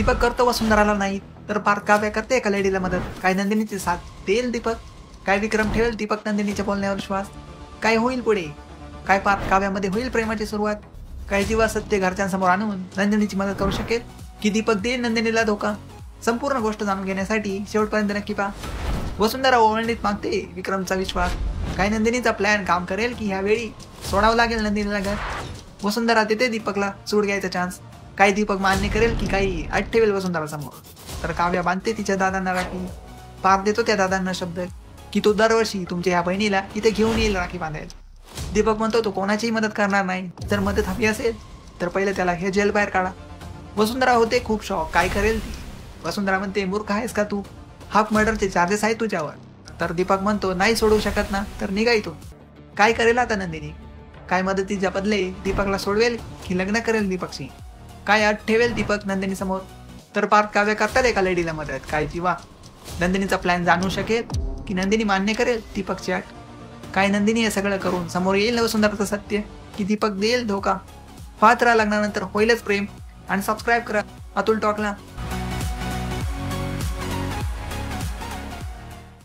दीपक करतो वसुंधराला नाही तर पार्थ काव्या करते एका लेडीला मदत. काय नंदिनीची साथ देईल दीपक? काय विक्रम ठेवेल दीपक नंदिनीच्या बोलण्यावर विश्वास? काय होईल पुढे? काय पार्थ काव्यामध्ये होईल प्रेमाची सुरुवात? काय जीवा सत्य घरच्यांसमोर आणून नंदिनीची मदत करू शकेल की दीपक देईल नंदिनीला धोका? संपूर्ण गोष्ट जाणून घेण्यासाठी शेवटपर्यंत नक्की पहा. वसुंधरा ओवाळणीत मागते विक्रमचा विश्वास. काय नंदिनीचा प्लॅन काम करेल की ह्यावेळी सोडावं लागेल नंदिनीला घर? वसुंधरा देते दीपकला सूड घ्यायचा चान्स. काय दीपक मान्य करेल की काही अट ठेवेल वसुंधरा समोर? तर काव्या बांधते तिच्या दादांना राखी. पार देतो त्या दादांना शब्द की तो दरवर्षी तुमच्या ह्या बहिणीला इथे घेऊन येईल राखी बांधायला. दीपक म्हणतो तो कोणाचीही मदत करणार नाही. जर मदत हवी असेल तर पहिले त्याला हे जेल बाहेर काढा. वसुंधरा होते खूप शॉक. काय करेल ती? वसुंधरा म्हणते मूर्ख आहेस का तू? हाफ मर्डरचे चार्जेस आहेत तुझ्यावर. तर दीपक म्हणतो नाही सोडू शकत ना तर निघा इथून. काय करेल आता नंदिनी? काय मदतीच्या बदले दीपकला सोडवेल की लग्न करेल दीपकशी? काय अट ठेवेल दीपक नंदिनी समोर? तर पार्थ काव्या करतात एका लेडीला मदत. काय जीवा नंदिनीचा प्लॅन जाणू शकेल की नंदिनी मान्य करेल दीपकची अट? काय नंदिनी हे सगळं करून समोर येईल वसुंधराचं सत्य की दीपक देईल धोका? पाहत राहा लग्नानंतर होईलच प्रेम. आणि सबस्क्राईब करा अतुल टॉकला.